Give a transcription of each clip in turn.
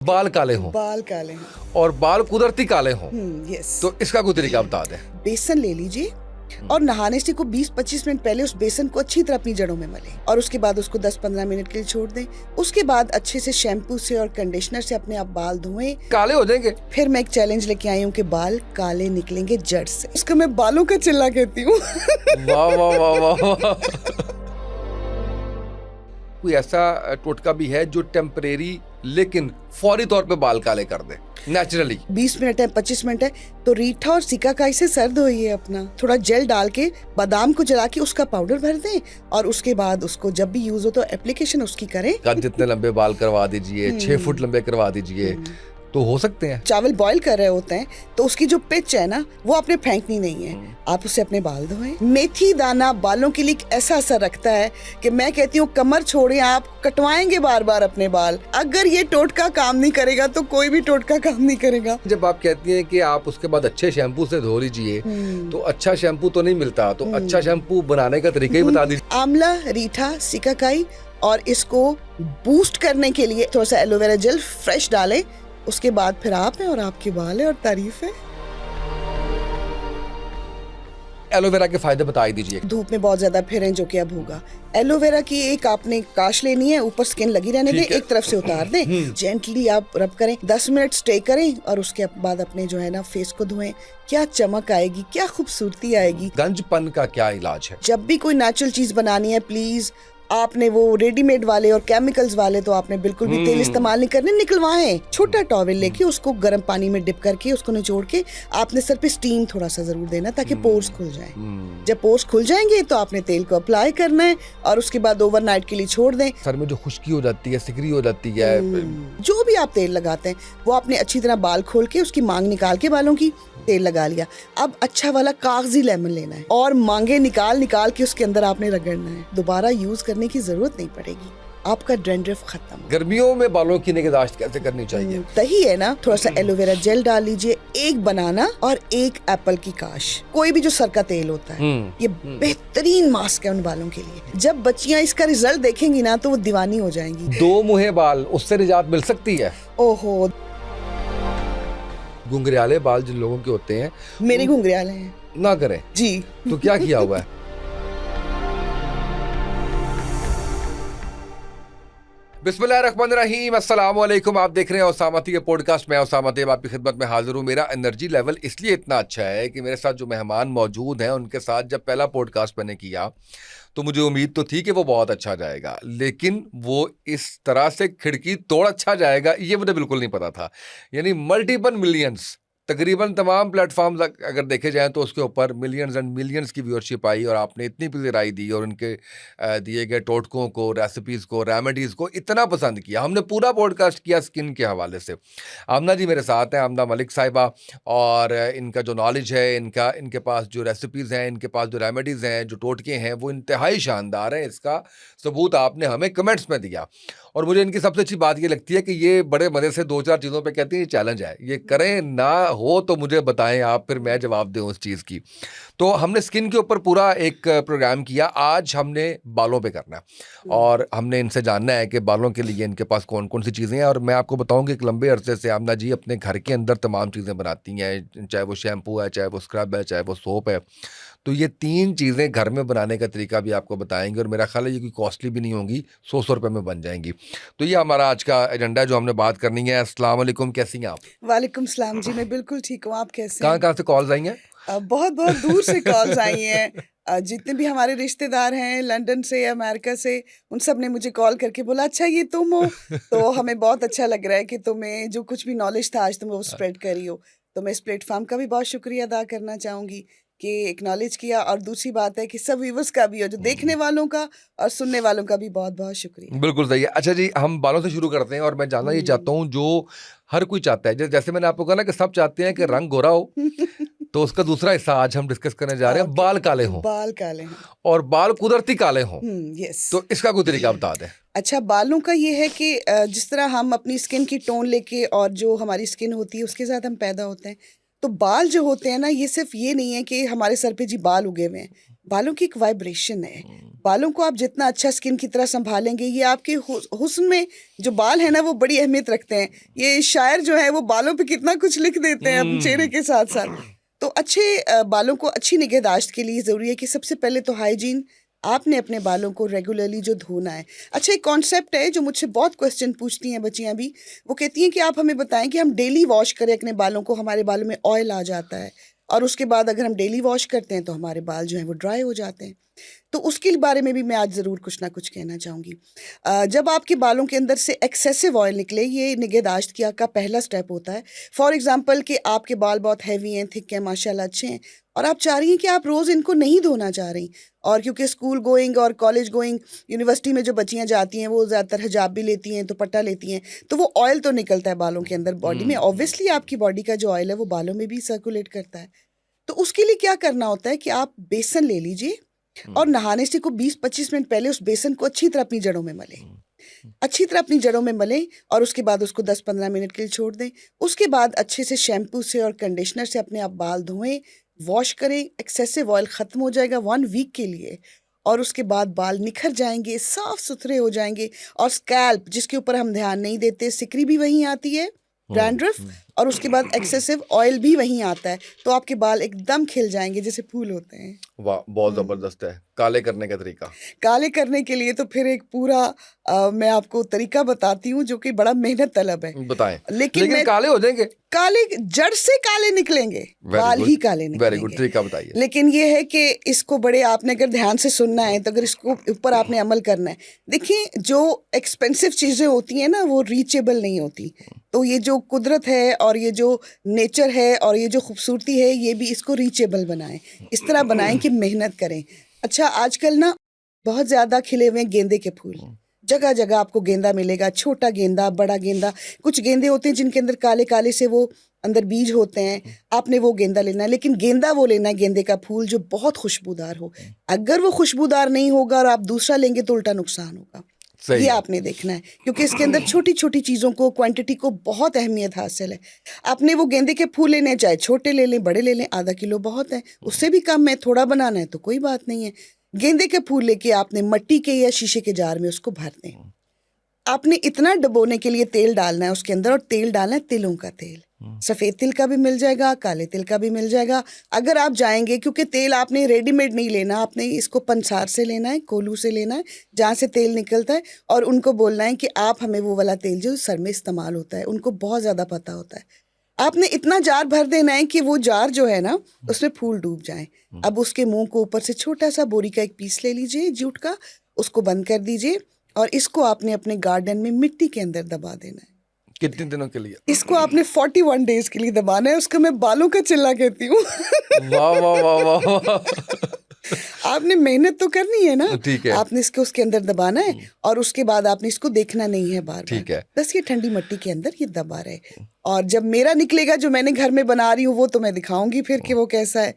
बाल काले हों बाल काले हैं। और बाल कुदरती काले हों, यस। तो इसका कोई तरीका बता दें। बेसन ले लीजिए और नहाने से को 20-25 मिनट पहले उस बेसन को अच्छी तरह अपनी जड़ों में मलें और उसके बाद उसको 10-15 मिनट के लिए छोड़ दें। उसके बाद अच्छे से शैम्पू से और कंडीशनर से अपने आप बाल धोएं। काले हो जाएंगे। फिर मैं एक चैलेंज लेके आई हूँ कि बाल काले निकलेंगे जड़ से। उसको मैं बालों का चिल्ला कहती हूँ। वाह वाह वाह वाह वाह। कोई ऐसा टोटका भी है जो टेम्परेरी लेकिन फौरी तौर पे बाल काले कर दे नेचुरली? 20 मिनट है, 25 मिनट है तो रीठा और सिकाकाई से सर धोइए अपना। थोड़ा जेल डाल के बादाम को जला के उसका पाउडर भर दें और उसके बाद उसको जब भी यूज हो तो एप्लीकेशन उसकी करें। कद जितने लंबे बाल करवा दीजिए, 6 फुट लंबे करवा दीजिए तो हो सकते हैं। चावल बॉईल कर रहे होते हैं तो उसकी जो पिच है ना वो आपने फेंकनी नहीं है, आप उससे अपने बाल धोएं। मेथी दाना बालों के लिए एक ऐसा असर रखता है कि मैं कहती हूँ कमर छोड़े, आप कटवाएंगे बार बार अपने बाल। अगर ये टोटका काम नहीं करेगा तो कोई भी टोटका काम नहीं करेगा। जब आप कहती हैं कि आप उसके बाद अच्छे शैम्पू से धो लीजिए तो अच्छा शैम्पू तो नहीं मिलता, तो अच्छा शैम्पू बनाने का तरीका ही बता दीजिए। आंवला, रीठा, सिकाकाई और इसको बूस्ट करने के लिए थोड़ा सा एलोवेरा जेल फ्रेश डालें। उसके बाद फिर आप हैं और आपके बाल है और तारीफ है। एलोवेरा के फायदे बता ही दीजिए। धूप में बहुत ज्यादा फिरें जो कि अब होगा। एलोवेरा की एक आपने काश लेनी है, ऊपर स्किन लगी रहने दें, एक तरफ से उतार दें, जेंटली आप रब करें, 10 मिनट स्टे करें और उसके बाद अपने जो है ना फेस को धोएं। क्या चमक आएगी, क्या खूबसूरती आएगी। गंजपन का क्या इलाज है? जब भी कोई नेचुरल चीज बनानी है प्लीज आपने वो रेडीमेड वाले और केमिकल्स वाले तो आपने बिल्कुल भी तेल इस्तेमाल नहीं करने। निकलवाएं, छोटा टॉवेल लेके उसको गर्म पानी में डिप करके उसको निचोड़ के आपने सर पे स्टीम थोड़ा सा जरूर देना ताकि पोर्स खुल जाएं। जब पोर्स खुल जाएंगे तो आपने तेल को अप्लाई करना है और उसके बाद ओवरनाइट के लिए छोड़ दें। सर में जो खुश्की हो जाती है, सिकरी हो जाती है, जो भी आप तेल लगाते हैं वो आपने अच्छी तरह बाल खोल के उसकी मांग निकाल के बालों की तेल लगा लिया। अब अच्छा वाला कागजी लेमन लेना है और मांगे निकाल निकाल के उसके अंदर आपने रगड़ना है। दोबारा यूज करने की जरूरत नहीं पड़ेगी, आपका डैंड्रफ खत्म। गर्मियों में बालों की निगहदाश्त कैसे करनी चाहिए? दही है ना, थोड़ा सा एलोवेरा जेल डाल लीजिए, एक बनाना और एक एप्पल की काश, कोई भी जो सर का तेल होता है, ये बेहतरीन मास्क है उन बालों के लिए। जब बच्चियां इसका रिजल्ट देखेंगी ना तो वो दीवानी हो जाएंगी। 2 मुहे बाल, उससे निजात मिल सकती है? ओहो, घुंघराले बाल जिन लोगों के होते हैं, मेरे घुंघराले हैं। ना करें जी तो क्या किया हुआ है? बिस्मिल्लाहिर्रहमानिर्रहीम, अस्सलाम वालेकुम। आप देख रहे हैं उसामा के पॉडकास्ट। मैं उसामा देव आपकी खिदमत में हाजिर हूँ। मेरा एनर्जी लेवल इसलिए इतना अच्छा है कि मेरे साथ जो मेहमान मौजूद हैं उनके साथ जब पहला पॉडकास्ट मैंने किया तो मुझे उम्मीद तो थी कि वो बहुत अच्छा जाएगा, लेकिन वो इस तरह से खिड़की तोड़ अच्छा जाएगा ये मुझे बिल्कुल नहीं पता था। यानी मल्टीपल मिलियंस, तकरीबन तमाम प्लेटफॉर्म्स अगर देखे जाएं तो उसके ऊपर मिलियंस एंड मिलियंस की व्यूअरशिप आई और आपने इतनी प्यारी राय दी और उनके दिए गए टोटकों को, रेसिपीज़ को, रेमेडीज़ को इतना पसंद किया। हमने पूरा पॉडकास्ट किया स्किन के हवाले से। आमना जी मेरे साथ हैं, आमना मलिक साहिबा, और इनका जो नॉलेज है, इनके पास जो रेसिपीज़ हैं, इनके पास जो रेमेडीज़ हैं, जो टोटके हैं, वो इंतहाई शानदार हैं। इसका सबूत आपने हमें कमेंट्स में दिया और मुझे इनकी सबसे अच्छी बात ये लगती है कि ये बड़े मज़े से 2-4 चीज़ों पे कहती हैं ये चैलेंज है, ये करें ना हो तो मुझे बताएं आप, फिर मैं जवाब दूं उस चीज़ की। तो हमने स्किन के ऊपर पूरा एक प्रोग्राम किया, आज हमने बालों पे करना है और हमने इनसे जानना है कि बालों के लिए इनके पास कौन कौन सी चीज़ें हैं। और मैं आपको बताऊं कि एक लंबे अरसे से आमना जी अपने घर के अंदर तमाम चीज़ें बनाती हैं, चाहे वो शैम्पू है, चाहे वो स्क्रब है, चाहे वो सोप है। तो ये 3 चीज़ें घर में बनाने का तरीका भी आपको बताएंगे और मेरा ख्याल है ये कोई कॉस्टली भी नहीं होंगी, 100 रुपये में बन जाएंगी। तो ये हमारा आज का एजेंडा है जो हमने बात करनी है। अस्सलाम वालेकुम, कैसी हैं आप? वालेकुम सलाम जी, मैं बिल्कुल ठीक हूँ, आप कैसे कहाँ कहाँ से कॉल्स आई हैं? बहुत बहुत दूर से कॉल्स आई हैं। जितने भी हमारे रिश्तेदार हैं लंदन से, अमेरिका से, उन सब ने मुझे कॉल करके बोला अच्छा ये तुम हो। तो हमें बहुत अच्छा लग रहा है कि तुम्हें जो कुछ भी नॉलेज था आज तुम वो स्प्रेड करी हो। तो मैं इस प्लेटफॉर्म का भी बहुत शुक्रिया अदा करना चाहूँगी कि एक्नॉलेज किया। और दूसरी बात है कि सब व्यूवर्स का भी, और जो देखने वालों का और सुनने वालों का भी बहुत बहुत शुक्रिया। बिल्कुल सही है। अच्छा जी, हम बालों से शुरू करते हैं और मैं जानना ये चाहता हूँ जो हर कोई चाहता है, जैसे मैंने आपको कहा ना कि सब चाहते हैं कि रंग गोरा हो, तो उसका दूसरा हिस्सा आज हम डिस्कस करने जा रहे हैं, बाल काले हों। बाल काले हैं और बाल कुदरती काले हों। यस। तो इसका कोई तरीका बता दें। अच्छा, बालों का ये है कि जिस तरह हम अपनी स्किन की टोन लेके और जो हमारी स्किन होती है उसके साथ हम पैदा होते हैं, तो बाल जो होते हैं ना, ये सिर्फ ये नहीं है कि हमारे सर पे जी बाल उगे हुए हैं। बालों की एक वाइब्रेशन है। बालों को आप जितना अच्छा स्किन की तरह संभालेंगे, ये आपके हुस्न में जो बाल है ना वो बड़ी अहमियत रखते हैं। ये शायर जो है वो बालों पे कितना कुछ लिख देते हैं अपने चेहरे के साथ साथ। तो अच्छे बालों को अच्छी निगहदाश्त के लिए ज़रूरी है कि सबसे पहले तो हाइजीन, आपने अपने बालों को रेगुलरली जो धोना है। अच्छा, एक कॉन्सेप्ट है जो मुझसे बहुत क्वेश्चन पूछती हैं बच्चियां भी, वो कहती हैं कि आप हमें बताएं कि हम डेली वॉश करें अपने बालों को, हमारे बालों में ऑयल आ जाता है और उसके बाद अगर हम डेली वॉश करते हैं तो हमारे बाल जो हैं वो ड्राई हो जाते हैं। तो उसके बारे में भी मैं आज ज़रूर कुछ ना कुछ कहना चाहूँगी। जब आपके बालों के अंदर से एक्सेसिव ऑयल निकले, ये निगहदाश्त किया का पहला स्टेप होता है। फॉर एग्जांपल कि आपके बाल बहुत हैवी हैं, थिक हैं, माशाल्लाह अच्छे हैं, और आप चाह रही हैं कि आप रोज़ इनको नहीं धोना चाह रही, और क्योंकि स्कूल गोइंग और कॉलेज गोइंग, यूनिवर्सिटी में जो बच्चियां जाती हैं वो ज़्यादातर हिजाब भी लेती हैं, दुपट्टा लेती हैं, तो वो ऑयल तो निकलता है बालों के अंदर, बॉडी में। ऑब्वियसली आपकी बॉडी का जो ऑयल है वो बालों में भी सर्कुलेट करता है। तो उसके लिए क्या करना होता है कि आप बेसन ले लीजिए और नहाने से को 20-25 मिनट पहले उस बेसन को अच्छी तरह अपनी जड़ों में मलें, अच्छी तरह अपनी जड़ों में मलें, और उसके बाद उसको 10-15 मिनट के लिए छोड़ दें। उसके बाद अच्छे से शैम्पू से और कंडीशनर से अपने आप बाल धोएं, वॉश करें, एक्सेसिव ऑयल ख़त्म हो जाएगा 1 वीक के लिए, और उसके बाद बाल निखर जाएंगे, साफ सुथरे हो जाएंगे। और स्कैल्प जिसके ऊपर हम ध्यान नहीं देते, सिकरी भी वहीं आती है, डैंड्रफ, और उसके बाद एक्सेसिव ऑयल भी वहीं आता है, तो आपके बाल एकदम खिल जाएंगे जैसे फूल होते हैं। वाह, बहुत ज़बरदस्त है। काले करने का तरीका? काले करने के लिए तो फिर एक पूरा मैं आपको तरीका बताती हूँ जो कि बड़ा मेहनत तलब है। बताएं। लेकिन मैं काले हो जाएंगे? काले जड़ से काले निकलेंगे, बाल ही काले वेरी गुड, निकलेंगे। तरीका बताइए। लेकिन ये है कि इसको बड़े आपने अगर ध्यान से सुनना है तो अगर इसको ऊपर आपने अमल करना है। देखिए, जो एक्सपेंसिव चीज़ें होती हैं ना वो रीचेबल नहीं होती। तो ये जो कुदरत है और ये जो नेचर है और ये जो खूबसूरती है, ये भी इसको रीचेबल बनाएं, इस तरह बनाएं कि मेहनत करें। अच्छा, आजकल ना बहुत ज़्यादा खिले हुए हैं गेंदे के फूल, जगह जगह आपको गेंदा मिलेगा, छोटा गेंदा, बड़ा गेंदा। कुछ गेंदे होते हैं जिनके अंदर काले काले से वो अंदर बीज होते हैं, आपने वो गेंदा लेना है। लेकिन गेंदा वो लेना है, गेंदे का फूल जो बहुत खुशबूदार हो। अगर वो खुशबूदार नहीं होगा और आप दूसरा लेंगे तो उल्टा नुकसान होगा। ये आपने देखना है, क्योंकि इसके अंदर छोटी छोटी चीज़ों को, क्वांटिटी को बहुत अहमियत हासिल है। आपने वो गेंदे के फूल लेने, चाहे छोटे ले लें, बड़े ले लें, आधा किलो बहुत है, उससे भी कम है, थोड़ा बनाना है तो कोई बात नहीं है। गेंदे के फूल लेके आपने मट्टी के या शीशे के जार में उसको भर दें। आपने इतना डुबोने के लिए तेल डालना है उसके अंदर, और तेल डालना है तिलों का तेल। सफ़ेद तिल का भी मिल जाएगा, काले तिल का भी मिल जाएगा। अगर आप जाएंगे, क्योंकि तेल आपने रेडीमेड नहीं लेना, आपने इसको पंसार से लेना है, कोल्हू से लेना है जहाँ से तेल निकलता है, और उनको बोलना है कि आप हमें वो वाला तेल जो सर में इस्तेमाल होता है, उनको बहुत ज़्यादा पता होता है। आपने इतना जार भर देना है कि वो जार जो है ना उसमें फूल डूब जाए। अब उसके मुंह को ऊपर से छोटा सा बोरी का एक पीस ले लीजिए जूट का, उसको बंद कर दीजिए, और इसको आपने अपने गार्डन में मिट्टी के अंदर दबा देना है। कितने दिनों के लिए? इसको आपने 41 डेज के लिए दबाना है। उसको मैं बालों का चिल्ला कहती हूँ। वाह वाह वाह वाह। आपने मेहनत तो करनी है ना, ठीक है। आपने इसको उसके अंदर दबाना है, और उसके बाद आपने इसको देखना नहीं है बार ठीक है। बस ये ठंडी मिट्टी के अंदर ये दबा रहे। और जब मेरा निकलेगा जो मैंने घर में बना रही हूँ वो तो मैं दिखाऊंगी फिर कि वो कैसा है।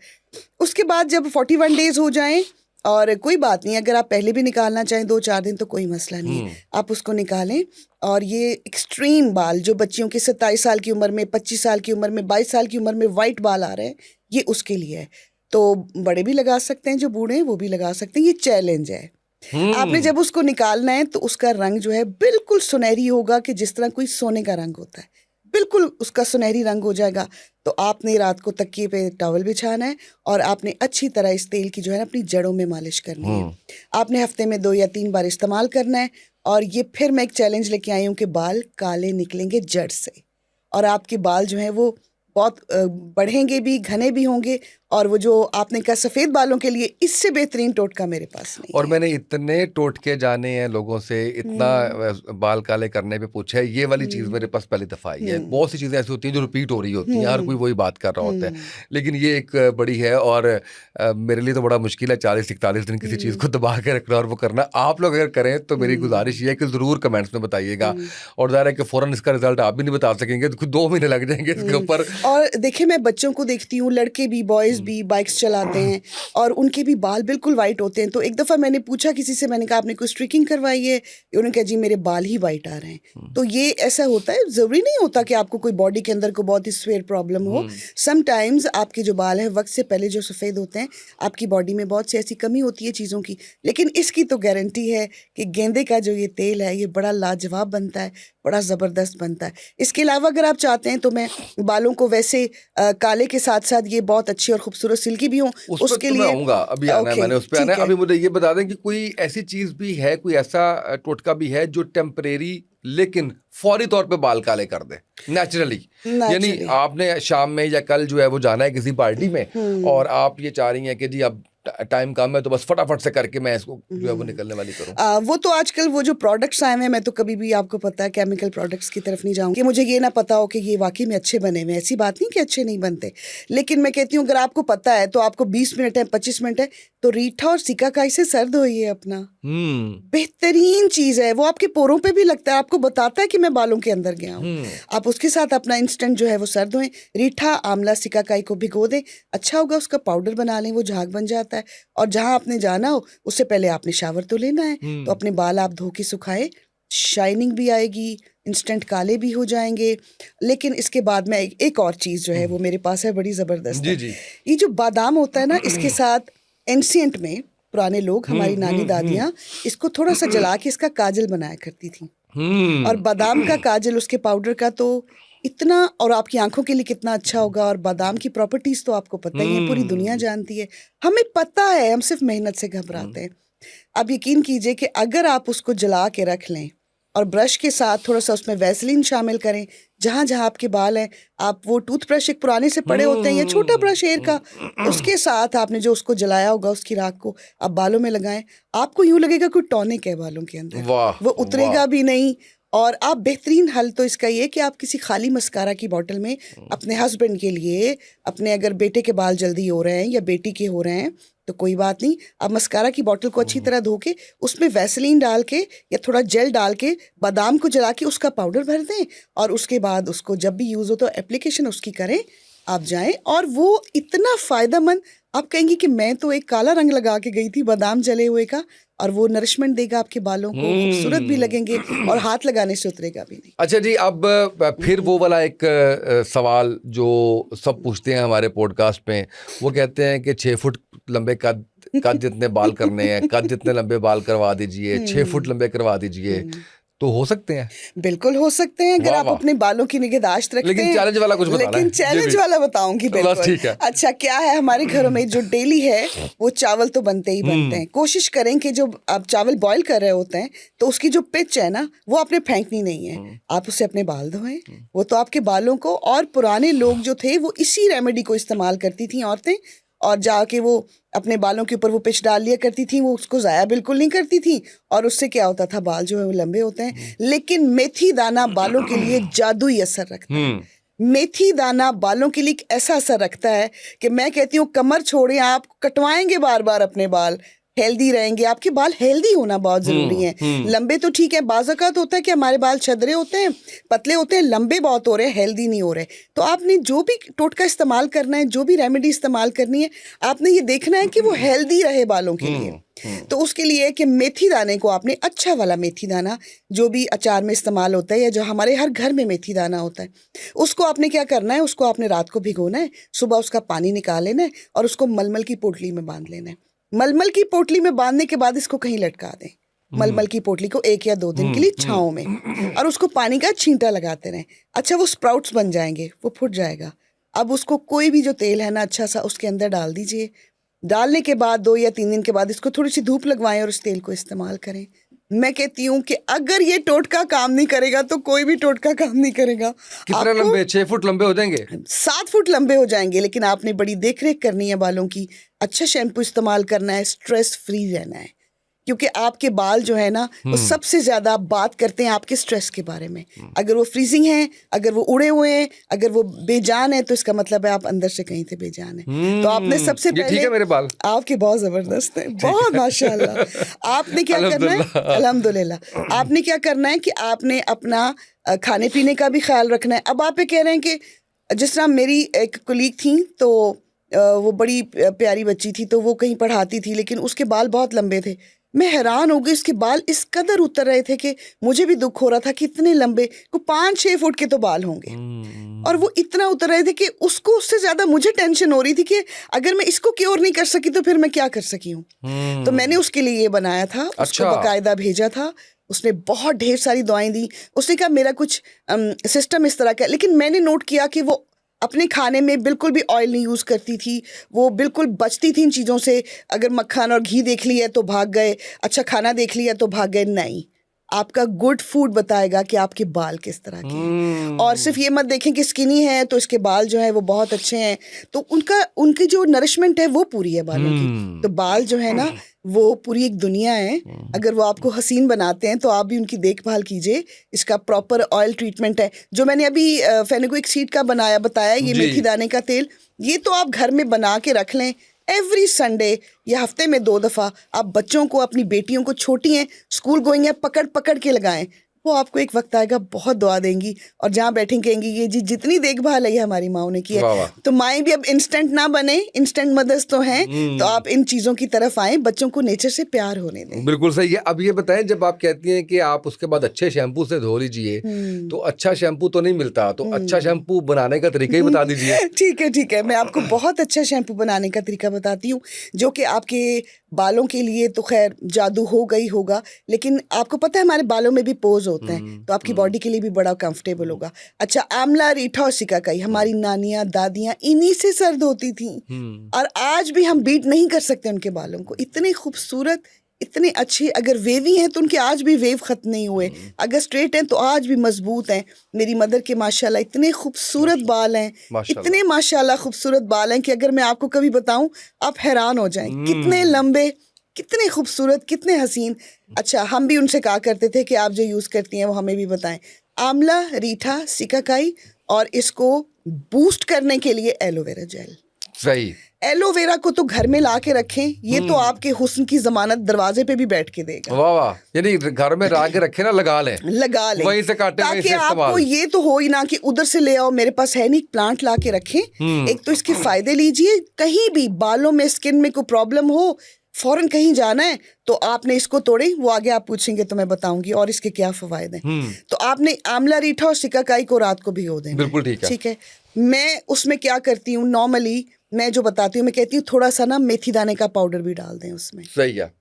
उसके बाद जब 41 डेज हो जाएं, और कोई बात नहीं, अगर आप पहले भी निकालना चाहें 2-4 दिन तो कोई मसला नहीं है, आप उसको निकालें। और ये एक्सट्रीम बाल जो बच्चियों की 27 साल की उम्र में, 25 साल की उम्र में, 22 साल की उम्र में वाइट बाल आ रहे हैं, ये उसके लिए है। तो बड़े भी लगा सकते हैं, जो बूढ़े हैं वो भी लगा सकते हैं, ये चैलेंज है। आपने जब उसको निकालना है तो उसका रंग जो है बिल्कुल सुनहरी होगा, कि जिस तरह कोई सोने का रंग होता है, बिल्कुल उसका सुनहरी रंग हो जाएगा। तो आपने रात को तकिए पे टॉवल बिछाना है, और आपने अच्छी तरह इस तेल की जो है ना अपनी जड़ों में मालिश करनी है। आपने हफ्ते में 2 या 3 बार इस्तेमाल करना है। और ये फिर मैं एक चैलेंज लेके आई हूँ कि बाल काले निकलेंगे जड़ से, और आपके बाल जो हैं वो बहुत बढ़ेंगे भी, घने भी होंगे। और वो जो आपने कहा सफ़ेद बालों के लिए, इससे बेहतरीन टोटका मेरे पास नहीं और है। मैंने इतने टोटके जाने हैं लोगों से, इतना बाल काले करने पे पूछा है, ये वाली चीज़ मेरे पास पहली दफ़ा आई है। बहुत सी चीज़ें ऐसी होती हैं जो रिपीट हो रही होती हैं, हर कोई वही बात कर रहा होता है, लेकिन ये एक बड़ी है। और मेरे लिए तो बड़ा मुश्किल है 40-41 दिन किसी चीज़ को दबा के रखना और वो करना। आप लोग अगर करें तो मेरी गुजारिश ये है कि ज़रूर कमेंट्स में बताइएगा। और ज़ाहिर है कि फ़ौरन इसका रिजल्ट आप भी नहीं बता सकेंगे, तो 2 महीने लग जाएंगे इसके ऊपर। और देखिए मैं बच्चों को देखती हूँ, लड़के भी बॉयज़ भी बाइक्स चलाते हैं और उनके भी बाल बिल्कुल वाइट होते हैं। तो एक दफ़ा मैंने पूछा किसी से, मैंने कहा आपने कोई स्ट्रिकिंग करवाई है? उन्होंने कहा जी मेरे बाल ही वाइट आ रहे हैं। तो ये ऐसा होता है, ज़रूरी नहीं होता कि आपको कोई बॉडी के अंदर को बहुत ही सीवियर प्रॉब्लम हो। समटाइम्स आपके जो बाल हैं वक्त से पहले जो सफ़ेद होते हैं, आपकी बॉडी में बहुत सी ऐसी कमी होती है चीज़ों की। लेकिन इसकी तो गारंटी है कि गेंदे का जो ये तेल है ये बड़ा लाजवाब बनता है, बड़ा ज़बरदस्त बनता है। इसके अलावा अगर आप चाहते हैं तो मैं बालों को वैसे काले के साथ साथ ये बहुत अच्छी और खूबसूरत सिल्की भी हों, उस पर उसके तो मैं लिए आऊंगा, अभी आना है, ओके, मैंने उस पे आना ठीक है। है। अभी मुझे ये बता दें कि कोई ऐसी चीज भी है, कोई ऐसा टोटका भी है जो टेम्परेरी लेकिन फौरी तौर पे बाल काले कर दे नेचुरली? यानी नेचुरली। आपने शाम में या कल जो है वो जाना है किसी पार्टी में और आप ये चाह रही हैं कि जी अब टाइम कम है तो बस फटाफट से करके मैं इसको जो है वो निकलने वाली करूं। वो तो आजकल वो जो प्रोडक्ट्स आए हुए हैं, मैं तो कभी भी आपको पता है केमिकल प्रोडक्ट्स की तरफ नहीं जाऊंगी कि मुझे ये ना पता हो कि ये वाकई में अच्छे बने हुए हैं। ऐसी बात नहीं कि अच्छे नहीं बनते, लेकिन मैं कहती हूँ अगर आपको पता है तो आपको 20 मिनट है, 25 मिनट है, तो रीठा और सिकाकाई से सर धोइए अपना। बेहतरीन चीज़ है, वो आपके पोरों पे भी लगता है, आपको बताता है कि मैं बालों के अंदर गया हूँ। आप उसके साथ अपना इंस्टेंट जो है वो सर धोएं, रीठा आंवला सिकाकाई को भिगो दें, अच्छा होगा उसका पाउडर बना लें, वो झाग बन जाता है। और जहाँ आपने जाना हो उससे पहले आपने शावर तो लेना है, तो अपने बाल आप धो के सुखाए, शाइनिंग भी आएगी, इंस्टेंट काले भी हो जाएंगे। लेकिन इसके बाद में एक और चीज़ जो है वो मेरे पास है, बड़ी ज़बरदस्त है। जी ये जो बादाम होता है ना, इसके साथ एंशिएंट में पुराने लोग, हमारी नानी दादियाँ इसको थोड़ा सा जला के इसका काजल बनाया करती थी। और बादाम का काजल, उसके पाउडर का तो इतना, और आपकी आंखों के लिए कितना अच्छा होगा। और बादाम की प्रॉपर्टीज तो आपको पता ही है, पूरी दुनिया जानती है, हमें पता है, हम सिर्फ मेहनत से घबराते हैं। अब यकीन कीजिए कि अगर आप उसको जला के रख लें और ब्रश के साथ थोड़ा सा उसमें वैसलीन शामिल करें, जहाँ जहाँ आपके बाल हैं, आप वो टूथब्रश एक पुराने से पड़े होते हैं या छोटा ब्रश हेयर का, उसके साथ आपने जो उसको जलाया होगा उसकी राख को आप बालों में लगाएं, आपको यूं लगेगा कोई टॉनिक है बालों के अंदर, वाह वो उतरेगा भी नहीं। और आप बेहतरीन हल तो इसका ये कि आप किसी खाली मस्कारा की बोतल में अपने हस्बैंड के लिए, अपने अगर बेटे के बाल जल्दी हो रहे हैं या बेटी के हो रहे हैं तो कोई बात नहीं, आप मस्कारा की बोतल को अच्छी तरह धो के उसमें वैसलीन डाल के या थोड़ा जेल डाल के बादाम को जला के उसका पाउडर भर दें, और उसके बाद उसको जब भी यूज़ हो तो एप्लीकेशन उसकी करें, आप जाएं, और वो इतना फ़ायदेमंद, आप कहेंगी कि मैं तो एक काला रंग लगा के गई थी बादाम जले हुए का, और वो नरिशमेंट देगा आपके बालों को, खूबसूरत भी लगेंगे और हाथ लगाने से उतरेगा भी नहीं। अच्छा जी, अब फिर वो वाला एक सवाल जो सब पूछते हैं हमारे पॉडकास्ट में, वो कहते हैं कि 6 फुट लंबे कद जितने बाल करने हैं, कद जितने लंबे बाल करवा दीजिए, 6 फुट लंबे करवा दीजिए, तो हो सकते हैं? बिल्कुल हो सकते हैं अगर वाह आप वाह, अपने बालों की निगहदाश्त रखते लेकिन हैं। चैलेंज वाला कुछ बताना लेकिन है, जी चैलेंज भी वाला बताऊंगी बस बिल्कुल। ठीक है। अच्छा, क्या है, हमारे घरों में जो डेली है वो चावल तो बनते ही बनते हैं। कोशिश करें कि जो आप चावल बॉईल कर रहे होते हैं तो उसकी जो पिच है ना, वो आपने फेंकनी नहीं है, आप उससे अपने बाल धोएं, वो तो आपके बालों को। और पुराने लोग जो थे वो इसी रेमेडी को इस्तेमाल करती थी औरतें, और जाके वो अपने बालों के ऊपर वो पिच डाल लिया करती थी, वो उसको ज़ाया बिल्कुल नहीं करती थी, और उससे क्या होता था, बाल जो है वो लंबे होते हैं। लेकिन मेथी दाना बालों के लिए जादुई असर रखता है। मेथी दाना बालों के लिए एक ऐसा असर रखता है कि मैं कहती हूँ कमर छोड़ें, आप कटवाएंगे बार बार अपने बाल, हेल्दी रहेंगे। आपके बाल हेल्दी होना बहुत ज़रूरी है। लंबे तो ठीक है, बाज़ औक़ात होता है कि हमारे बाल छदरे होते हैं, पतले होते हैं, लंबे बहुत हो रहे हैं, हेल्दी नहीं हो रहे। तो आपने जो भी टोटका इस्तेमाल करना है, जो भी रेमेडी इस्तेमाल करनी है, आपने ये देखना है कि वो हेल्दी रहे बालों के लिए। तो उसके लिए कि मेथी दाने को आपने, अच्छा वाला मेथी दाना जो भी अचार में इस्तेमाल होता है या जो हमारे हर घर में मेथी दाना होता है, उसको आपने क्या करना है, उसको आपने रात को भिगोना है, सुबह उसका पानी निकाल लेना है और उसको मलमल की पोटली में बांध लेना है। मलमल की पोटली में बांधने के बाद इसको कहीं लटका दें, मलमल की पोटली को 1 या 2 दिन के लिए छाँव में, और उसको पानी का छींटा लगाते रहें। अच्छा, वो स्प्राउट्स बन जाएंगे, वो फूट जाएगा। अब उसको कोई भी जो तेल है ना अच्छा सा, उसके अंदर डाल दीजिए। डालने के बाद 2 या 3 दिन के बाद इसको थोड़ी सी धूप लगवाएं और इस तेल को इस्तेमाल करें। मैं कहती हूँ कि अगर ये टोटका काम नहीं करेगा तो कोई भी टोटका काम नहीं करेगा। कितने लंबे? 6 फुट लंबे हो जाएंगे? 7 फुट लंबे हो जाएंगे, लेकिन आपने बड़ी देख रेख करनी है बालों की, अच्छा शैम्पू इस्तेमाल करना है, स्ट्रेस फ्री रहना है, क्योंकि आपके बाल जो है ना वो सबसे ज़्यादा बात करते हैं आपके स्ट्रेस के बारे में। अगर वो फ्रीजिंग हैं, अगर वो उड़े हुए हैं, अगर वो बेजान है, तो इसका मतलब है आप अंदर से कहीं से बेजान है। तो आपने सबसे ये पहले, ठीक है, मेरे बाल आपके बहुत ज़बरदस्त है, बहुत माशाल्लाह। आपने क्या करना है, अल्हम्दुलिल्लाह, आपने क्या करना है कि आपने अपना खाने पीने का भी ख्याल रखना है। अब आप ये कह रहे हैं कि जिस तरह मेरी एक कोलीग थी, तो वो बड़ी प्यारी बच्ची थी, तो वो कहीं पढ़ाती थी, लेकिन उसके बाल बहुत लंबे थे। मैं हैरान हो गई, उसके बाल इस कदर उतर रहे थे कि मुझे भी दुख हो रहा था कि इतने लंबे, को 5-6 फुट के तो बाल होंगे, और वो इतना उतर रहे थे कि उसको उससे ज़्यादा मुझे टेंशन हो रही थी कि अगर मैं इसको क्योर नहीं कर सकी तो फिर मैं क्या कर सकी हूँ। तो मैंने उसके लिए ये बनाया था, उसको अच्छा। बाकायदा भेजा था, उसने बहुत ढेर सारी दवाएं दी। उसने कहा मेरा कुछ सिस्टम इस तरह का है, लेकिन मैंने नोट किया कि वो अपने खाने में बिल्कुल भी ऑयल नहीं यूज़ करती थी, वो बिल्कुल बचती थी इन चीज़ों से। अगर मक्खन और घी देख लिया तो भाग गए, अच्छा खाना देख लिया तो भाग गए, नहीं। आपका गुड फूड बताएगा कि आपके बाल किस तरह के हैं। और सिर्फ ये मत देखें कि स्किनी है तो इसके बाल जो है वो बहुत अच्छे हैं, तो उनकी जो नरिशमेंट है वो पूरी है बालों की। तो बाल जो है ना, वो पूरी एक दुनिया है। अगर वो आपको हसीन बनाते हैं तो आप भी उनकी देखभाल कीजिए। इसका प्रॉपर ऑयल ट्रीटमेंट है, जो मैंने अभी फेनुग्रीक सीड का बताया, ये जी। मेथी दाने का तेल, ये तो आप घर में बना के रख लें। एवरी संडे या हफ्ते में 2 दफ़ा आप बच्चों को, अपनी बेटियों को, छोटी हैं, स्कूल गोइंग है, पकड़ पकड़ के लगाएं। वो आपको एक वक्त आएगा बहुत दुआ देंगी, और जहाँ बैठेंगी कहेंगी ये जी जितनी देखभाल है ये हमारी माँ ने की है। वाह वाह। तो माएँ भी अब इंस्टेंट ना बने, इंस्टेंट मदर्स तो हैं, तो आप इन चीज़ों की तरफ आएँ, बच्चों को नेचर से प्यार होने दें। बिल्कुल सही है। अब ये बताएं, जब आप कहती हैं कि आप उसके बाद अच्छे शैम्पू से धो लीजिए, तो अच्छा शैम्पू तो नहीं मिलता, तो अच्छा शैम्पू बनाने का तरीका ही बता दीजिए। ठीक है, मैं आपको बहुत अच्छा शैम्पू बनाने का तरीका बताती हूँ, जो कि आपके बालों के लिए तो खैर जादू होगा ही होगा, लेकिन आपको पता है हमारे बालों में भी पोज होते हैं, तो आपकी बॉडी के लिए भी बड़ा कंफर्टेबल होगा। अच्छा, आंवला, रीठा और सिकाकाई, हमारी नानियाँ दादियाँ इन्हीं से सर्द होती थी, और आज भी हम बीट नहीं कर सकते उनके बालों को। इतने खूबसूरत, इतने अच्छे। अगर वेवी हैं तो उनके आज भी वेव खत्म नहीं हुए, अगर स्ट्रेट हैं तो आज भी मजबूत हैं। मेरी मदर के माशाल्लाह इतने खूबसूरत बाल हैं, माशाल्लाह। इतने माशाल्लाह खूबसूरत बाल हैं कि अगर मैं आपको कभी बताऊं आप हैरान हो जाएं, कितने लंबे, कितने खूबसूरत, कितने हसीन। अच्छा, हम भी उनसे कहा करते थे कि आप जो यूज़ करती हैं वो हमें भी बताएं। आंवला, रीठा, सिकाकाई, और इसको बूस्ट करने के लिए एलोवेरा जेल। सही। एलोवेरा को तो घर में ला के रखें, ये तो आपके हुस्न की जमानत दरवाजे पे भी बैठ के देगा। वाह वाह। यानी घर में ला के रखे ना, लगा लें, लगा लें, वहीं से काटे, वहीं ताकि से आपको इस्तेमाल। ये तो हो ही ना कि उधर से ले आओ, मेरे पास है नहीं, प्लांट ला के रखें। एक तो इसके फायदे लीजिए, कहीं भी बालों में, स्किन में कोई प्रॉब्लम हो, फौरन कहीं जाना है तो आपने इसको तोड़े, वो आगे आप पूछेंगे तो मैं बताऊंगी और इसके क्या फवायद हैं। तो आपने आंवला, रीठा और सिकाकाई को रात को भिगो देना। बिल्कुल ठीक है। ठीक है। मैं उसमें क्या करती हूँ, नॉर्मली मैं जो बताती हूँ, मैं कहती हूँ थोड़ा सा ना मेथी दाने का पाउडर भी डाल दें उसमें। सही है।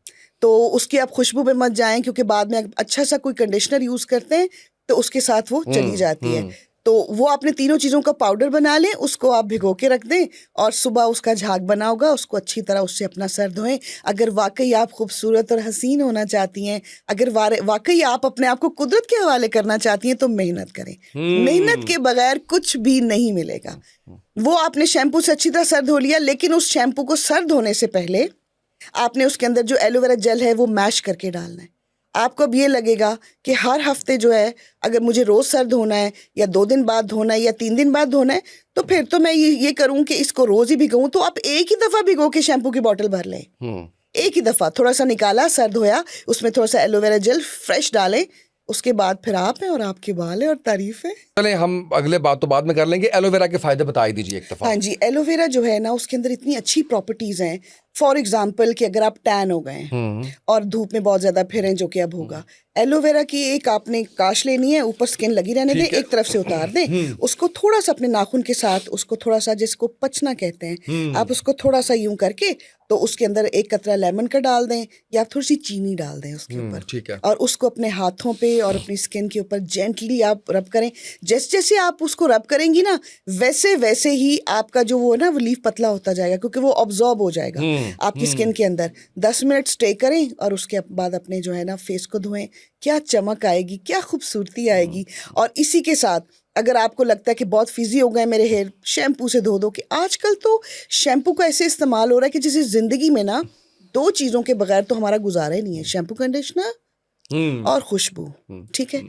तो उसकी आप खुशबू पे मत जाएं, क्योंकि बाद में अच्छा सा कोई कंडीशनर यूज करते हैं तो उसके साथ वो चली जाती है। तो वो आपने तीनों चीज़ों का पाउडर बना लें, उसको आप भिगो के रख दें, और सुबह उसका झाग बना होगा, उसको अच्छी तरह उससे अपना सर धोएं। अगर वाकई आप खूबसूरत और हसीन होना चाहती हैं, अगर वाकई आप अपने आप को कुदरत के हवाले करना चाहती हैं, तो मेहनत करें। मेहनत के बगैर कुछ भी नहीं मिलेगा। वो आपने शैम्पू से अच्छी तरह सर धो लिया, लेकिन उस शैम्पू को सर धोने से पहले आपने उसके अंदर जो एलोवेरा जेल है वो मैश करके डालना है। आपको अब ये लगेगा कि हर हफ्ते जो है, अगर मुझे रोज़ सर धोना है, या 2 दिन बाद धोना है, या 3 दिन बाद धोना है, तो फिर तो मैं ये करूँ कि इसको रोज़ ही भिगोऊँ। तो आप एक ही दफ़ा भिगो के शैम्पू की बॉटल भर लें। एक ही दफ़ा थोड़ा सा निकाला, सर धोया, उसमें थोड़ा सा एलोवेरा जेल फ्रेश डालें, उसके बाद फिर आप हैं और आपके बाल है और तारीफ है। चलें, हम अगले बात तो बाद में कर लेंगे। एलोवेरा के फायदे बता ही दीजिए एक दफा। हाँ जी, एलोवेरा जो है ना, उसके अंदर इतनी अच्छी प्रॉपर्टीज़ हैं। फॉर एग्जाम्पल कि अगर आप टैन हो गए हैं और धूप में बहुत ज़्यादा फिरें, जो कि अब होगा, एलोवेरा की एक आपने काश लेनी है, ऊपर स्किन लगी रहने दें, एक तरफ से उतार दें, उसको थोड़ा सा अपने नाखून के साथ, उसको थोड़ा सा, जिसको पचना कहते हैं, आप उसको थोड़ा सा यूं करके, तो उसके अंदर एक कतरा लेमन का डाल दें, या थोड़ी सी चीनी डाल दें उसके ऊपर। ठीक है। और उसको अपने हाथों पे और अपनी स्किन के ऊपर जेंटली आप रब करें। जैसे जैसे आप उसको रब करेंगी ना, वैसे वैसे ही आपका जो वो ना, वो लीफ पतला होता जाएगा, क्योंकि वो ऑब्जॉर्ब हो जाएगा आपकी स्किन के अंदर। 10 मिनट स्टे करें और उसके बाद अपने जो है ना फेस को धोएं। क्या चमक आएगी, क्या खूबसूरती आएगी। और इसी के साथ अगर आपको लगता है कि बहुत फिजी हो गए मेरे हेयर, शैम्पू से धो दो। कि आजकल तो शैम्पू का ऐसे इस्तेमाल हो रहा है कि जैसे ज़िंदगी में ना 2 चीज़ों के बगैर तो हमारा गुजारा ही नहीं है, शैम्पू, कंडीशनर और खुशबू। ठीक है।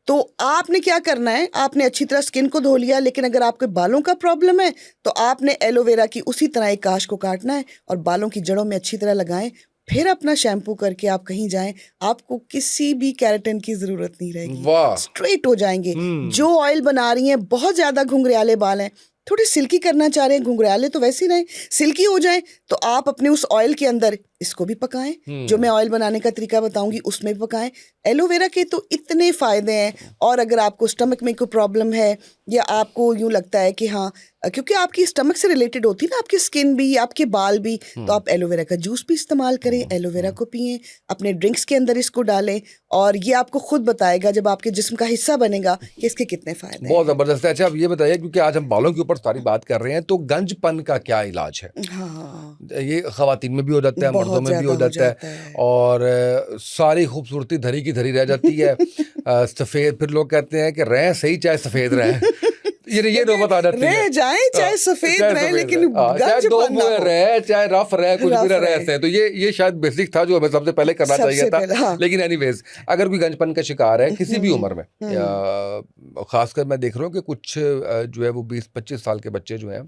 तो आपने क्या करना है, आपने अच्छी तरह स्किन को धो लिया, लेकिन अगर आपके बालों का प्रॉब्लम है तो आपने एलोवेरा की उसी तरह एक काश को काटना है और बालों की जड़ों में अच्छी तरह लगाएं। फिर अपना शैम्पू करके आप कहीं जाएं, आपको किसी भी केराटिन की जरूरत नहीं रहेगी, वाह। स्ट्रेट हो जाएंगे। हम्म। जो ऑयल बना रही हैं, बहुत ज्यादा घुंघराले बाल हैं, थोड़े सिल्की करना चाह रहे हैं, घुंघराले तो वैसे ही रहे, सिल्की हो जाए, तो आप अपने उस ऑयल के अंदर इसको भी पकाएं, जो मैं ऑयल बनाने का तरीका बताऊंगी उसमें भी पकाएं। एलोवेरा के तो इतने फायदे हैं। और अगर आपको स्टमक में कोई प्रॉब्लम है, या आपको यूं लगता है कि हाँ, क्योंकि आपकी स्टमक से रिलेटेड होती है ना, आपकी स्किन भी, आपके बाल भी, तो आप एलोवेरा का जूस भी इस्तेमाल करें, एलोवेरा को पिएं, अपने ड्रिंक्स के अंदर इसको डालें, और ये आपको खुद बताएगा जब आपके जिस्म का हिस्सा बनेगा कि इसके कितने फायदे बहुत हैं। जबरदस्त है। अच्छा, अब ये बताइए, क्योंकि आज हम बालों के ऊपर सारी बात कर रहे हैं, तो गंजपन का क्या इलाज है? हाँ, ये खवातीन में भी हो जाता है, मर्दों बहुत में भी ज्यादा हो हो जाता है, जाता है। और सारी खूबसूरती धरी की धरी रह जाती है। सफेद, फिर लोग कहते हैं कि रहें सही चाहे सफेद रहें। ये नौबत आ जाती है। रह जाए चाहे सफेद रहे, लेकिन चाहे दो गंजपन ना मुंह हो, रहे, चाहे रफ रहे, कुछ भी रफ रहे रहे, ऐसे। तो ये शायद बेसिक था जो हमें सबसे पहले करना चाहिए सबसे था। पहले। हाँ। लेकिन एनीवेज, अगर कोई गंजपन का शिकार है किसी भी उम्र में, खासकर मैं देख रहा हूँ कि कुछ जो है वो 20-25 साल के बच्चे जो हैं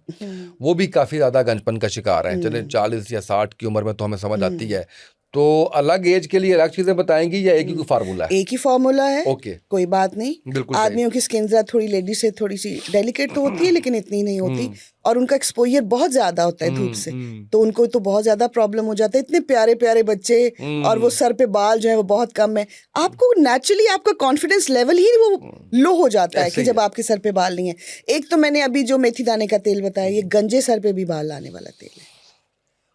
वो भी काफी ज्यादा गंजपन का शिकार हैं। चले 40 या 60 की उम्र में तो हमें समझ आती है। तो अलग एज के लिए अलग चीजें बताएंगी, या एक ही फार्मूला है? एक ही फॉर्मूला है। ओके, कोई बात नहीं। बिल्कुल सही। आदमियों की स्किन जरा थोड़ी, लेडीज से थोड़ी सी डेलिकेट तो होती है, लेकिन इतनी नहीं होती, और उनका एक्सपोजर बहुत ज्यादा होता है धूप से, तो उनको तो बहुत ज्यादा प्रॉब्लम हो जाता है। इतने प्यारे प्यारे बच्चे, और वो सर पे बाल जो है वो बहुत कम है। आपको नेचुरली आपका कॉन्फिडेंस लेवल ही वो लो हो जाता है ऐसे कि ही जब है। आपके सर पे बाल नहीं है। एक तो मैंने अभी जो मेथी दाने का तेल बताया, ये गंजे सर पे भी बाल लाने वाला तेल है।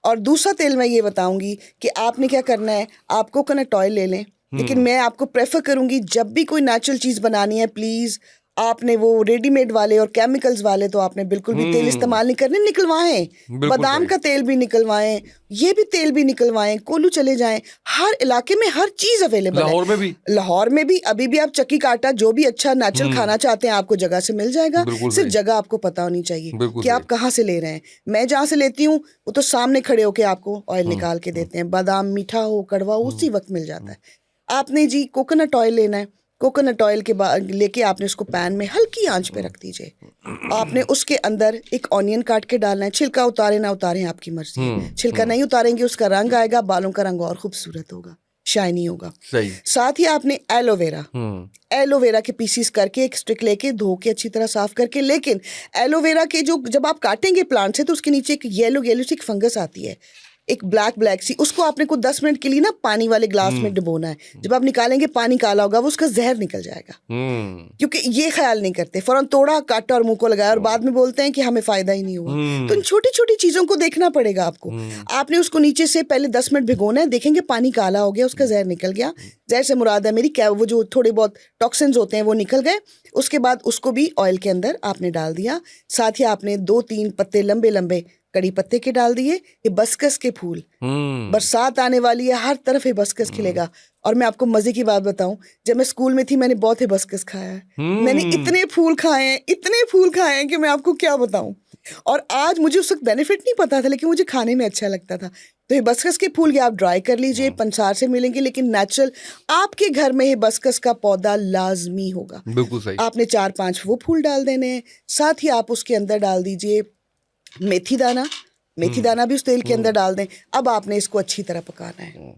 और दूसरा तेल मैं ये बताऊंगी कि आपने क्या करना है, आप कोकोनट ऑयल ले लें, लेकिन मैं आपको प्रेफर करूंगी जब भी कोई नेचुरल चीज बनानी है, प्लीज आपने वो रेडीमेड वाले और केमिकल्स वाले तो आपने बिल्कुल भी तेल इस्तेमाल नहीं करने, निकलवाएं। बिल्कुल बादाम सही। का तेल भी निकलवाएं, ये भी तेल भी निकलवाएं, कोल्लू चले जाएं, हर इलाके में हर चीज अवेलेबल है। लाहौर में भी, लाहौर में भी अभी भी आप चक्की काटा जो भी अच्छा नेचुरल खाना चाहते हैं, आपको जगह से मिल जाएगा। बिल्कुल सिर्फ सही। जगह आपको पता होनी चाहिए बिल्कुल कि सही। आप कहाँ से ले रहे हैं। मैं जहाँ से लेती हूँ वो तो सामने खड़े होके आपको ऑयल निकाल के देते हैं, बादाम मीठा हो कड़वा हो उसी वक्त मिल जाता है। आपने जी कोकोनट ऑयल लेना है, कोकोनट ऑयल के बाद लेके आपने उसको पैन में हल्की आंच पे रख दीजिए। आपने उसके अंदर एक ऑनियन काट के डालना है, छिलका उतारे ना उतारे आपकी मर्जी है। छिलका नहीं उतारेंगे उसका रंग आएगा, बालों का रंग और खूबसूरत होगा, शाइनी होगा। सही। साथ ही आपने एलोवेरा के पीसीस करके एक स्टिक लेके धो के अच्छी तरह साफ करके, लेकिन एलोवेरा के जो जब आप काटेंगे प्लांट से तो उसके नीचे एक येलो सी एक फंगस आती है, एक ब्लैक सी, उसको आपने को 10 मिनट के लिए ना पानी वाले ग्लास में डुबोना है। जब आप निकालेंगे पानी काला होगा, वो उसका जहर निकल जाएगा। क्योंकि ये ख्याल नहीं करते, फौरन तोड़ा काटा और मुंह को लगाया और बाद में बोलते हैं कि हमें फायदा ही नहीं हुआ। तो इन छोटी छोटी चीजों को देखना पड़ेगा आपको। आपने उसको नीचे से पहले 10 मिनट भिगोना है, देखेंगे पानी काला हो गया, उसका जहर निकल गया। जहर से मुराद है मेरी क्या, वो जो थोड़े बहुत टॉक्सिन्स होते हैं वो निकल गए। उसके बाद उसको भी ऑयल के अंदर आपने डाल दिया। साथ ही आपने 2-3 पत्ते लंबे लंबे कड़ी पत्ते के डाल दिए। हिबिस्कस के फूल, बरसात आने वाली है, हर तरफ हिबिस्कस खिलेगा। और मैं आपको मजे की बात बताऊं, जब मैं स्कूल में थी मैंने बहुत हिबिस्कस खाया है। मैंने इतने फूल खाए हैं कि मैं आपको क्या बताऊं। और आज मुझे उस वक्त बेनिफिट नहीं पता था, लेकिन मुझे खाने में अच्छा लगता था। तो हिबिस्कस के फूल के आप ड्राई कर लीजिए, पंसार से मिलेंगे, लेकिन नेचुरल आपके घर में हिबिस्कस का पौधा लाजमी होगा। बिल्कुल सही। आपने 4-5 वो फूल डाल देने हैं। साथ ही आप उसके अंदर डाल दीजिए मेथी दाना भी उस तेल के अंदर डाल दें। अब आपने इसको अच्छी तरह पकाना है,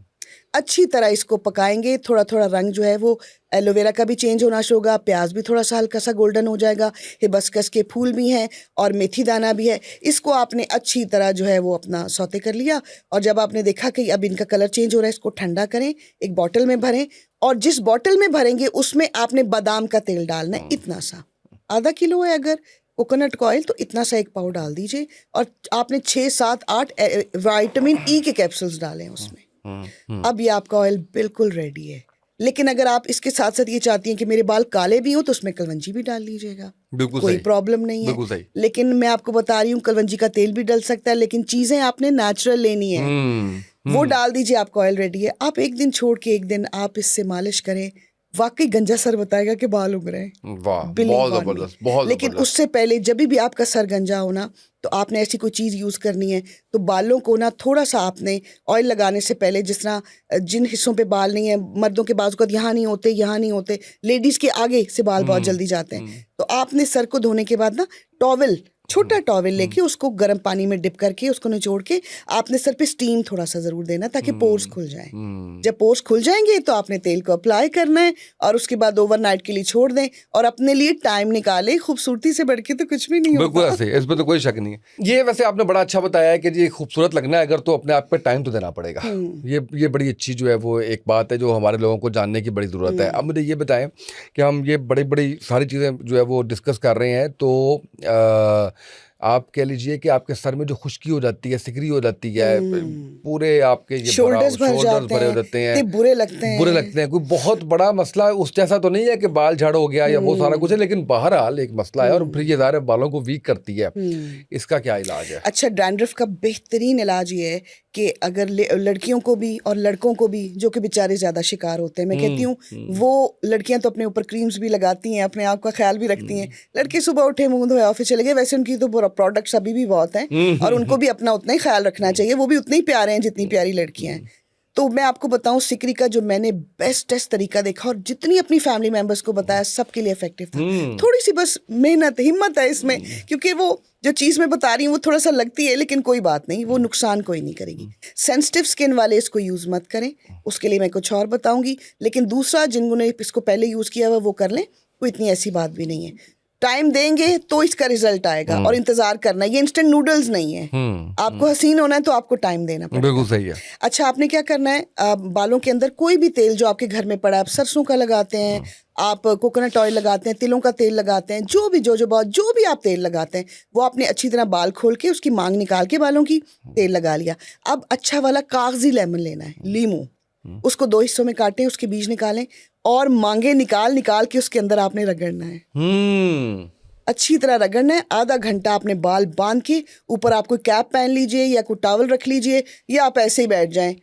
अच्छी तरह इसको पकाएंगे। थोड़ा थोड़ा रंग जो है वो एलोवेरा का भी चेंज होना शुरू होगा, प्याज भी थोड़ा सा हल्का सा गोल्डन हो जाएगा, हिबिस्कस के फूल भी हैं और मेथी दाना भी है। इसको आपने अच्छी तरह जो है वो अपना सौते कर लिया। और जब आपने देखा कि अब इनका कलर चेंज हो रहा है, इसको ठंडा करें, एक बॉटल में भरें, और जिस बॉटल में भरेंगे उसमें आपने बादाम का तेल डालना है, इतना सा, आधा किलो है अगर कोकोनट का ऑयल तो इतना सा एक पाव डाल दीजिए। और आपने 6-7-8 विटामिन ई के कैप्सूल्स डालें उसमें। अब ये आपका ऑयल बिल्कुल रेडी है। लेकिन अगर आप इसके साथ साथ ये चाहती हैं कि मेरे बाल काले भी हो तो उसमें कलवंजी भी डाल लीजिएगा, कोई प्रॉब्लम नहीं है। बिल्कुल सही। लेकिन मैं आपको बता रही हूँ कलवंजी का तेल भी डल सकता है, लेकिन चीजें आपने नेचुरल लेनी है। वो डाल दीजिए, आपका ऑयल रेडी है। आप एक दिन छोड़ के एक दिन आप इससे मालिश करें, वाकई गंजा सर बताएगा कि बाल उग रहे हैं। वाह, Believe बहुत on me। जबरदस्त, बहुत लेकिन जबरदस्त। उससे पहले जब भी आपका सर गंजा हो ना, तो आपने ऐसी कोई चीज़ यूज़ करनी है तो बालों को ना थोड़ा सा आपने ऑयल लगाने से पहले, जिस तरह जिन हिस्सों पे बाल नहीं है, मर्दों के बाजू का यहाँ नहीं होते, लेडीज़ के आगे से बाल बहुत जल्दी जाते हैं, तो आपने सर को धोने के बाद ना टॉवल छोटा टॉवेल लेके उसको गर्म पानी में डिप करके उसको निचोड़ के आपने सर पे स्टीम थोड़ा सा ज़रूर देना ताकि पोर्स खुल जाएं। जब पोर्स खुल जाएंगे तो आपने तेल को अप्लाई करना है और उसके बाद ओवरनाइट के लिए छोड़ दें और अपने लिए टाइम निकालें। खूबसूरती से बढ़ के तो कुछ भी नहीं बिल्कुल होगा। ऐसे, इसमें तो कोई शक नहीं है। ये वैसे आपने बड़ा अच्छा बताया है कि जी खूबसूरत लगना है अगर तो अपने आप पे टाइम तो देना पड़ेगा। ये बड़ी अच्छी जो है वो एक बात है जो हमारे लोगों को जानने की बड़ी ज़रूरत है। अब मुझे ये बताएं कि हम ये बड़ी बड़ी सारी चीज़ें जो है वो डिस्कस कर रहे हैं तो आप कह लीजिए कि आपके सर में जो खुश्की हो जाती है, सिकरी हो जाती है, पूरे आपके ये शोल्डर्स भर जाते भरे हो हैं, जाते हैं, इतने बुरे लगते हैं। कोई बहुत बड़ा मसला उस जैसा तो नहीं है कि बाल झड़ हो गया या वो सारा कुछ है, लेकिन बहरहाल एक मसला है और फिर ये ज़ाहिर है बालों को वीक करती है। इसका क्या इलाज है? अच्छा, डैंड्रफ का बेहतरीन इलाज ये है कि अगर लड़कियों को भी और लड़कों को भी जो कि बेचारे ज़्यादा शिकार होते हैं, मैं कहती हूँ वो लड़कियां तो अपने ऊपर क्रीम्स भी लगाती हैं, अपने आप का ख्याल भी रखती हैं। लड़के सुबह उठे, मुंह धोए, ऑफिस चले गए। वैसे उनकी तो प्रोडक्ट्स अभी भी बहुत हैं और उनको भी अपना उतना ही ख्याल रखना चाहिए। वो भी उतने ही प्यारे हैं जितनी प्यारी लड़कियां हैं। तो मैं आपको बताऊं, सिकरी का जो मैंने बेस्ट तरीका देखा और जितनी अपनी फैमिली मेंबर्स को बताया सबके लिए इफेक्टिव था। थोड़ी सी बस मेहनत हिम्मत है इसमें, क्योंकि वो जो चीज़ मैं बता रही हूँ वो थोड़ा सा लगती है लेकिन कोई बात नहीं, वो नुकसान कोई नहीं करेगी। सेंसिटिव स्किन वाले इसको यूज़ मत करें, उसके लिए मैं कुछ और बताऊंगी। लेकिन दूसरा, जिन्होंने इसको पहले यूज़ किया हुआ वो कर लें, कोई इतनी ऐसी बात भी नहीं है। टाइम देंगे तो इसका रिजल्ट आएगा और इंतजार करना, ये इंस्टेंट नूडल्स नहीं है। आपको हसीन होना है तो आपको टाइम देना पड़ेगा। बिल्कुल सही है। अच्छा, आपने क्या करना है, बालों के अंदर कोई भी तेल जो आपके घर में पड़ा है, आप सरसों का लगाते हैं, आप कोकोनट ऑयल लगाते हैं, तिलों का तेल लगाते हैं, जो भी आप तेल लगाते हैं वो आपने अच्छी तरह बाल खोल के उसकी मांग निकाल के बालों की तेल लगा लिया। अब अच्छा वाला कागजी लेमन लेना है, लीमू, उसको 2 हिस्सों में काटें, उसके बीज निकालें और मांगे निकाल के उसके अंदर आपने रगड़ना है। अच्छी तरह रगड़ना है। आधा घंटा आपने बाल बांध के, ऊपर आप कोई कैप पहन लीजिए या कोई टॉवल रख लीजिए या आप ऐसे ही बैठ जाएं।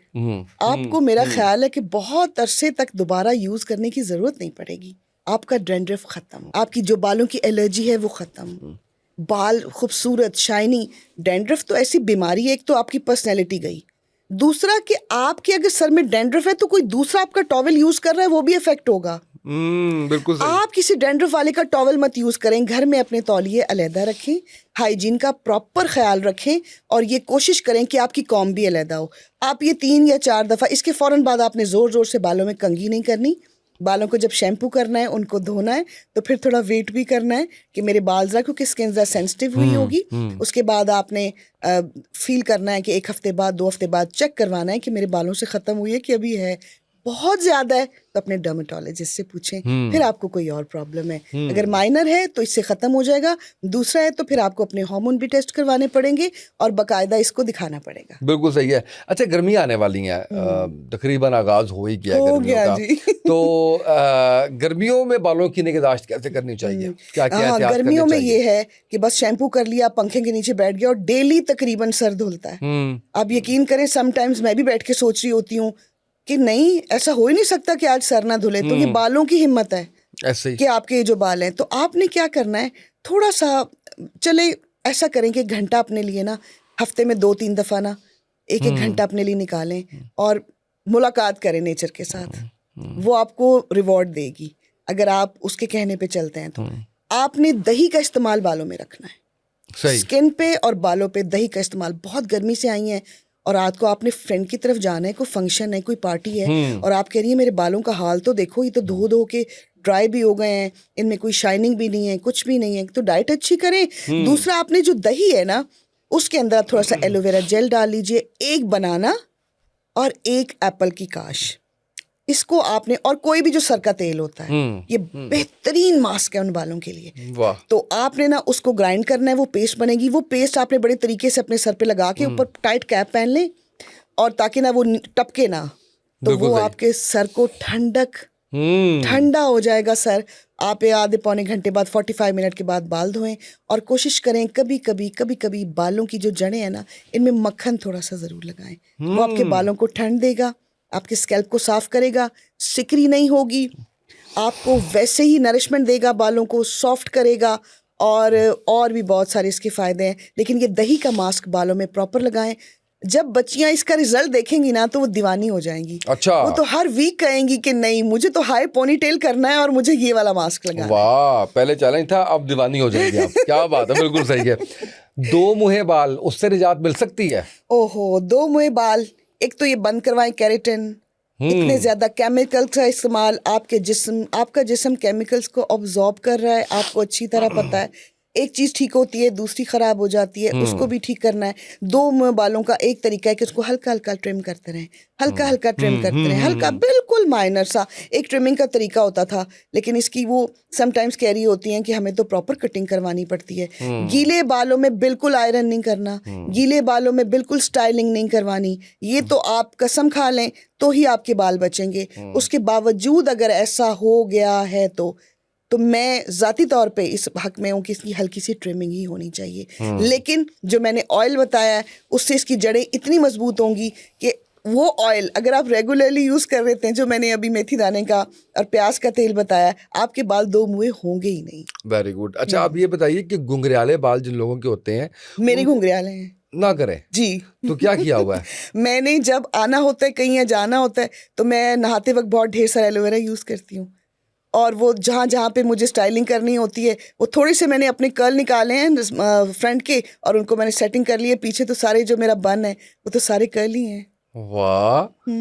आपको मेरा ख्याल है कि बहुत अरसे तक दोबारा यूज करने की जरूरत नहीं पड़ेगी। आपका डैंड्रफ खत्म, आपकी जो बालों की एलर्जी है वो खत्म, बाल खूबसूरत शाइनी। डैंड्रफ तो ऐसी बीमारी है, एक तो आपकी पर्सनैलिटी गई, दूसरा कि आपके अगर सर में डैंड्रफ है तो कोई दूसरा आपका टॉवल यूज कर रहा है वो भी इफेक्ट होगा। बिल्कुल सही। आप किसी डैंड्रफ वाले का टॉवल मत यूज करें, घर में अपने तौलिए अलहदा रखें, हाइजीन का प्रॉपर ख्याल रखें और ये कोशिश करें कि आपकी कॉम्ब भी अलहदा हो। आप ये 3 या 4 दफ़ा, इसके फ़ौरन बाद आपने ज़ोर ज़ोर से बालों में कंघी नहीं करनी। बालों को जब शैम्पू करना है, उनको धोना है, तो फिर थोड़ा वेट भी करना है कि मेरे बाल ज़रा, क्योंकि स्किन ज़रा सेंसिटिव हुई होगी। उसके बाद आपने फील करना है कि 1 हफ्ते बाद 2 हफ्ते बाद चेक करवाना है कि मेरे बालों से ख़त्म हुई है कि अभी है। बहुत ज़्यादा है तो अपने डर्मेटोलॉजिस्ट से पूछें, फिर आपको कोई और प्रॉब्लम है। अगर माइनर है तो इससे ख़त्म हो जाएगा, दूसरा है तो फिर आपको अपने हार्मोन भी टेस्ट करवाने पड़ेंगे और बाकायदा इसको दिखाना पड़ेगा। बिल्कुल सही है। अच्छा, गर्मी आने वाली हैं, तकरीबन आगाज हो ही गया गर्मियों का। जी। तो गर्मियों में बालों की निगहदाश्त कैसे करनी चाहिए? क्या क्या एहतियात करनी गर्मियों में चाहिए? ये है कि बस शैम्पू कर लिया, पंखे के नीचे बैठ गया और डेली तकरीबन सर धुलता है। आप यकीन करें, समटाइम्स मैं भी बैठ के सोच रही होती हूँ कि नहीं, ऐसा हो ही नहीं सकता कि आज सर ना धुले। तो ये बालों की हिम्मत है ऐसे ही कि आपके जो बाल हैं, तो आपने क्या करना है, थोड़ा सा चले ऐसा करें कि घंटा अपने लिए ना, हफ्ते में 2-3 दफ़ा ना 1-1 घंटा अपने लिए निकालें और मुलाकात करें नेचर के साथ। वो आपको रिवॉर्ड देगी अगर आप उसके कहने पे चलते हैं। तो आपने दही का इस्तेमाल बालों में रखना है, सही। स्किन पे और बालों पे दही का इस्तेमाल। बहुत गर्मी से आई हैं और रात को आपने फ्रेंड की तरफ जाना है, कोई फंक्शन है, कोई पार्टी है, और आप कह रही है मेरे बालों का हाल तो देखो, ये तो धो धो के ड्राई भी हो गए हैं, इनमें कोई शाइनिंग भी नहीं है, कुछ भी नहीं है। तो डाइट अच्छी करें। दूसरा, आपने जो दही है ना, उसके अंदर थोड़ा सा एलोवेरा जेल डाल लीजिए, 1 बनाना और 1 एप्पल की काश, इसको आपने, और कोई भी जो सर का तेल होता है, ये बेहतरीन मास्क है उन बालों के लिए। वाह। तो आपने ना उसको ग्राइंड करना है, वो पेस्ट बनेगी। वो पेस्ट आपने बड़े तरीके से अपने सर पे लगा के ऊपर टाइट कैप पहन लें, और ताकि ना वो टपके ना, तो वो आपके सर को ठंडा हो जाएगा सर। आप आधे पौने घंटे बाद 45 मिनट के बाद बाल धोएं और कोशिश करें कभी कभी बालों की जो जड़ें हैं ना, इनमें मक्खन थोड़ा सा ज़रूर लगाएं। वो आपके बालों को ठंड देगा, आपके स्कैल्प को साफ करेगा, सिकरी नहीं होगी, आपको वैसे ही नरिशमेंट देगा, बालों को सॉफ्ट करेगा, और भी बहुत सारे इसके फ़ायदे हैं। लेकिन ये दही का मास्क बालों में प्रॉपर लगाएं। जब बच्चियां इसका रिजल्ट देखेंगी ना तो वो दीवानी हो जाएंगी। अच्छा, वो तो हर वीक कहेंगी कि नहीं मुझे तो हाई पोनीटेल करना है और मुझे ये वाला मास्क लगाना है। वाह, पहले चैलेंज था, अब दीवानी हो जाएंगे आप। क्या बात है, बिल्कुल सही है। दो मुहे बाल, उससे निजात मिल सकती है? ओहो, दो मुहे बाल, एक तो ये बंद करवाएं केराटिन। इतने ज्यादा केमिकल का इस्तेमाल, आपका जिस्म केमिकल्स को ऑब्जॉर्ब कर रहा है, आपको अच्छी तरह पता है। एक चीज ठीक होती है दूसरी खराब हो जाती है, उसको भी ठीक करना है। दो मुंह बालों का एक तरीका है कि उसको हल्का हल्का ट्रिम करते रहें, हल्का हल्का ट्रिम करते रहें, हल्का बिल्कुल माइनर सा एक ट्रिमिंग का तरीका होता था। लेकिन इसकी वो समटाइम्स कैरी होती हैं कि हमें तो प्रॉपर कटिंग करवानी पड़ती है। गीले बालों में बिल्कुल आयरन नहीं करना, गीले बालों में बिल्कुल स्टाइलिंग नहीं करवानी। ये तो आप कसम खा लें तो ही आपके बाल बचेंगे। उसके बावजूद अगर ऐसा हो गया है तो मैं ज़ाती तौर पे इस हक में हूँ कि इसकी हल्की सी ट्रिमिंग ही होनी चाहिए। लेकिन जो मैंने ऑयल बताया है उससे इसकी जड़ें इतनी मजबूत होंगी कि वो ऑयल अगर आप रेगुलरली यूज़ कर रहे थे, जो मैंने अभी मेथी दाने का और प्याज का तेल बताया, आपके बाल दो मुँहे होंगे ही नहीं। Very good. अच्छा, आप ये बताइए कि घुंघराले बाल जिन लोगों के होते हैं, मेरे घुंघराले हैं ना करें जी। तो क्या किया हुआ है? मैंने जब आना होता है कहीं या जाना होता है तो मैं नहाते वक्त बहुत ढेर सारा एलोवेरा यूज़ करती हूँ। और वो जहाँ जहाँ पे मुझे स्टाइलिंग करनी होती है वो थोड़े से मैंने अपने कर्ल निकाले हैं फ्रंट के और उनको मैंने सेटिंग कर ली है। पीछे तो सारे जो मेरा बन है वो तो सारे कर्ल ही हैं। वाह,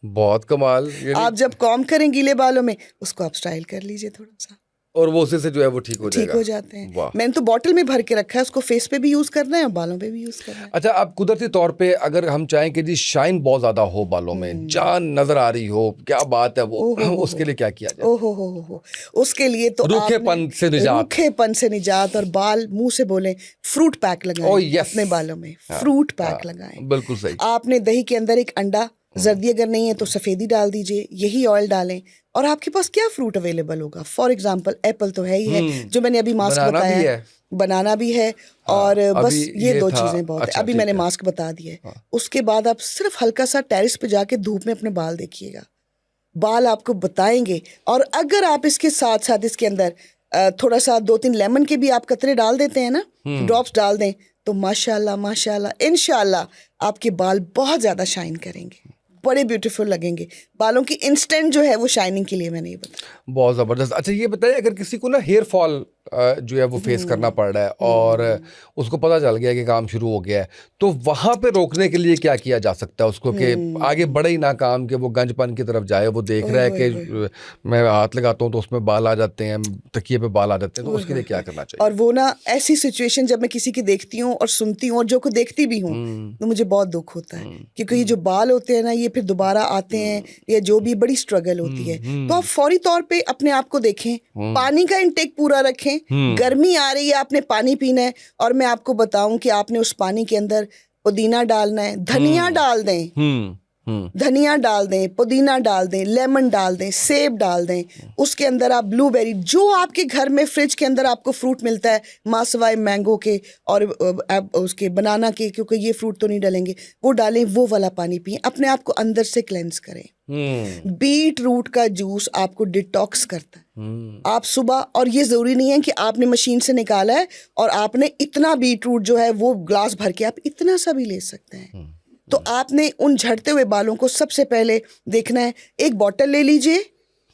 बहुत कमाल। आप जब कॉम करें गीले बालों में उसको आप स्टाइल कर लीजिए थोड़ा सा और वो उसी से जो है वो ठीक हो जाएगा। ठीक हो जाते हैं। मैंने तो बॉटल में भर के रखा है, उसको फेस पे भी यूज करना है और बालों पे भी यूज करना है। अच्छा, आप कुदरती तौर पे अगर हम चाहें कि जी शाइन बहुत ज्यादा हो बालों में, जान नजर आ रही हो, क्या बात है वो, उसके लिए क्या किया जाए? ओहो हो, उसके लिए तो रूखेपन से निजात, रूखेपन से निजात और बाल मुंह से बोले फ्रूट पैक लगाएं। अपने बालों में फ्रूट पैक लगाएं। बिल्कुल सही। आपने दही के अंदर एक अंडा, जर्दी अगर नहीं है तो सफेदी डाल दीजिए, यही ऑयल डालें और आपके पास क्या फ्रूट अवेलेबल होगा। फॉर एग्जांपल एप्पल तो है ही है, जो मैंने अभी मास्क बताया है, बनाना भी है और बस ये दो चीजें बहुत है। अभी मैंने मास्क बता दिया है। उसके बाद आप सिर्फ हल्का सा टेरेस पे जाके धूप में अपने बाल देखिएगा, बाल आपको बताएंगे। और अगर आप इसके साथ साथ इसके अंदर थोड़ा सा 2-3 लेमन के भी आप कतरे डाल देते हैं ना, ड्रॉप्स डाल दें, तो माशाल्लाह माशाल्लाह इंशाल्लाह आपके बाल बहुत ज्यादा शाइन करेंगे, बड़े ब्यूटीफुल लगेंगे। बालों की इंस्टेंट जो है वो शाइनिंग के लिए मैंने ये बताया। बहुत ज़बरदस्त। अच्छा, ये बताइए अगर किसी को ना हेयर फॉल जो है वो फेस करना पड़ रहा है और उसको पता चल गया कि काम शुरू हो गया है, तो वहाँ पे रोकने के लिए क्या किया जा सकता है उसको कि आगे बढ़े ही ना काम, कि वो गंजपन की तरफ जाए? वो देख रहा है कि मैं हाथ लगाता हूँ तो उसमें बाल आ जाते हैं, तकिए पे बाल आ जाते हैं, तो उसके लिए क्या करना चाहिए? और वो ना ऐसी सिचुएशन जब मैं किसी की देखती हूँ और सुनती हूँ और जो को देखती भी हूँ तो मुझे बहुत दुख होता है, क्योंकि ये जो बाल होते हैं ना ये फिर दोबारा आते हैं या जो भी बड़ी स्ट्रगल होती है। तो आप फौरी तौर पे अपने आप को देखें, पानी का इंटेक पूरा रखें। गर्मी आ रही है, आपने पानी पीना है और मैं आपको बताऊं कि आपने उस पानी के अंदर पुदीना डालना है, धनिया डाल दें, धनिया डाल दें, पुदीना डाल दें, लेमन डाल दें, सेब डाल दें, उसके अंदर आप ब्लूबेरी, जो आपके घर में फ्रिज के अंदर आपको फ्रूट मिलता है माँ सिवाय मैंगो के और उसके बनाना के, क्योंकि ये फ्रूट तो नहीं डालेंगे, वो डालें, वो वाला पानी पिए, अपने आप को अंदर से क्लेंस करें। बीट रूट का जूस आपको डिटॉक्स करता है। आप सुबह, और ये जरूरी नहीं है कि आपने मशीन से निकाला है और आपने इतना बीट रूट जो है वो ग्लास भर के, आप इतना सा भी ले सकते हैं। तो आपने उन झड़ते हुए बालों को सबसे पहले देखना है, एक बोतल ले लीजिए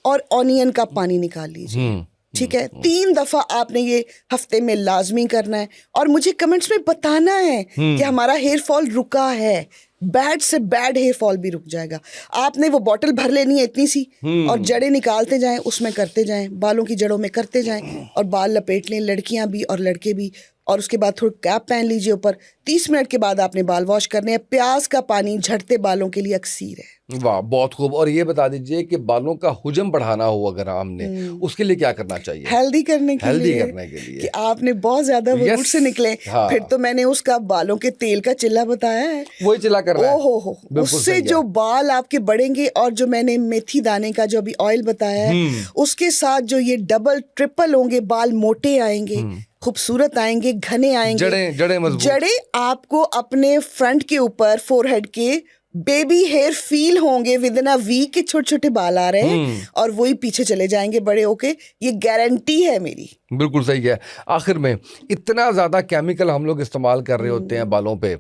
और ऑनियन का पानी निकाल लीजिए, ठीक है? 3 दफा आपने ये हफ्ते में लाजमी करना है और मुझे कमेंट्स में बताना है कि हमारा हेयर फॉल रुका है। बैड से बैड हेयर फॉल भी रुक जाएगा। आपने वो बोतल भर लेनी है इतनी सी और जड़ें निकालते जाएं, उसमें करते जाएं, बालों की जड़ों में करते जाएं और बाल लपेट लें, लड़कियां भी और लड़के भी। और उसके बाद थोड़ा कैप पहन लीजिए ऊपर। 30 मिनट के बाद आपने बाल वॉश करने हैं। प्याज का पानी झड़ते बालों के लिए अक्सीर है। वाह, बहुत खूब। और ये बता दीजिए कि बालों का हुजम बढ़ाना हो अगर हमने, उसके लिए क्या करना चाहिए? हेल्दी करने के लिए कि आपने बहुत ज्यादा रूट से निकले, फिर तो मैंने उसका बालों के तेल का चिल्ला बताया है, वही चिल्ला कर रहा है। ओहो, उससे जो बाल आपके बढ़ेंगे। और जो मैंने मेथी दाने का जो अभी ऑयल बताया है, उसके साथ जो ये डबल ट्रिपल होंगे, बाल मोटे आएंगे, खूबसूरत आएंगे, घने आएंगे, जड़ें मजबूत। जड़ें आपको अपने फ्रंट के ऊपर, फोरहेड के बेबी हेयर फील होंगे विद इन अ वीक के छोटे छोटे बाल आ रहे हैं और वही पीछे चले जाएंगे बड़े होके, ये गारंटी है मेरी। बिल्कुल सही है। आखिर में इतना ज़्यादा केमिकल हम लोग इस्तेमाल कर रहे होते हैं बालों पे,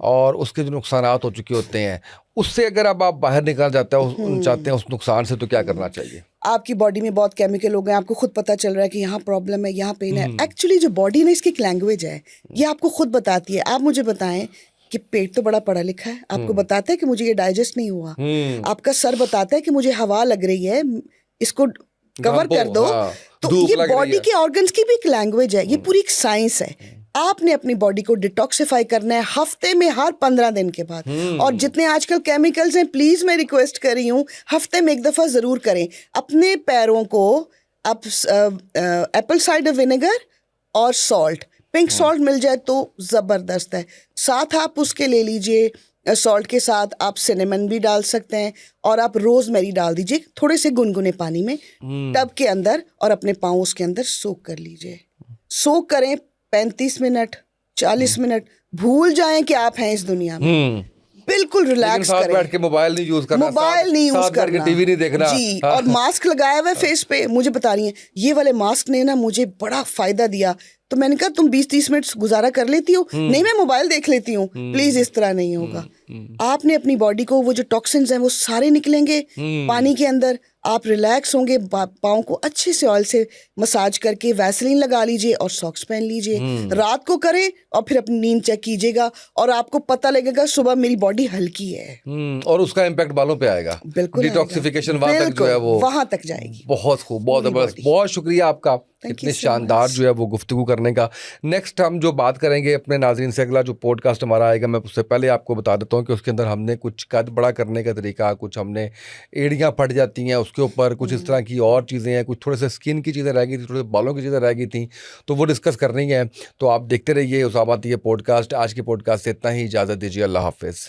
और उसके जो नुकसानात हो चुके होते हैं, उससे अगर अब आप बाहर निकल जाते हो चाहते हैं उस नुकसान से, तो क्या करना चाहिए? आपकी बॉडी में बहुत केमिकल हो गए, आपको खुद पता चल रहा है कि यहाँ प्रॉब्लम है, यहाँ पेन है। एक्चुअली जो बॉडी ना, इसकी एक लैंग्वेज है, ये आपको खुद बताती है। आप मुझे बताएं कि पेट तो बड़ा पढ़ा लिखा है, आपको बताता है कि मुझे ये डाइजेस्ट नहीं हुआ। आपका सर बताता है कि मुझे हवा लग रही है, इसको कवर कर दो। तो ये बॉडी के ऑर्गन्स की भी एक लैंग्वेज है, ये पूरी एक साइंस है। आपने अपनी बॉडी को डिटॉक्सिफाई करना है हफ्ते में हर 15 दिन के बाद। और जितने आजकल केमिकल्स हैं, प्लीज मैं रिक्वेस्ट कर रही हूँ, हफ्ते में एक दफा जरूर करें। अपने पैरों को आप एप्पल साइडर विनेगर और सॉल्ट, पिंक सॉल्ट मिल जाए तो ज़बरदस्त है, साथ आप उसके ले लीजिए। सॉल्ट के साथ आप सिनेमन भी डाल सकते हैं, और आप रोज़मेरी डाल दीजिए थोड़े से गुनगुने पानी में टब के अंदर, और अपने पाँव उसके अंदर सोक कर लीजिए। सोक करें 35 मिनट 40 मिनट, भूल जाएं कि आप हैं इस दुनिया में, बिल्कुल रिलैक्स करें। बैठ के मोबाइल नहीं यूज करना, मोबाइल नहीं यूज करना, टीवी नहीं देखना जी। और मास्क लगाया हुआ है फेस पे, मुझे बता रही हैं ये वाले मास्क ने ना मुझे बड़ा फायदा दिया। तो मैंने कहा तुम 20-30 मिनट गुजारा कर लेती हो? नहीं, मैं मोबाइल देख लेती हूँ। प्लीज इस तरह नहीं होगा। आपने अपनी बॉडी को, वो जो टॉक्सिन्स हैं वो सारे निकलेंगे पानी के अंदर, आप रिलैक्स होंगे। पाँव को अच्छे से ऑयल से मसाज करके वैसलीन लगा लीजिए और सॉक्स पहन लीजिए। रात को करें और फिर अपनी नींद चेक कीजिएगा, और आपको पता लगेगा सुबह मेरी बॉडी हल्की है। और उसका इम्पैक्ट बालों पे आएगा। बिल्कुल, डिटॉक्सिफिकेशन वहां तक जो है वो वहां तक जाएगी। बहुत खूब, बहुत जबरदस्त। बहुत शुक्रिया आपका इतने शानदार जो है वो गुफ्तगू करने का। नेक्स्ट हम जो बात करेंगे अपने नाज़रीन से, अगला जो पॉडकास्ट हमारा आएगा, मैं उससे पहले आपको बता देता हूँ कि उसके अंदर हमने कुछ कद बड़ा करने का तरीका, कुछ हमने एड़ियाँ फट जाती हैं उसके ऊपर, कुछ इस तरह की और चीज़ें हैं, कुछ थोड़े से स्किन की चीज़ें रह गई थी, थोड़े से बालों की चीज़ें रह गई थी, तो वो डिस्कस करनी है। तो आप देखते रहिए उसामा ये पॉडकास्ट। आज के पॉडकास्ट से इतना ही, इजाज़त दीजिए, अल्लाह हाफिज़।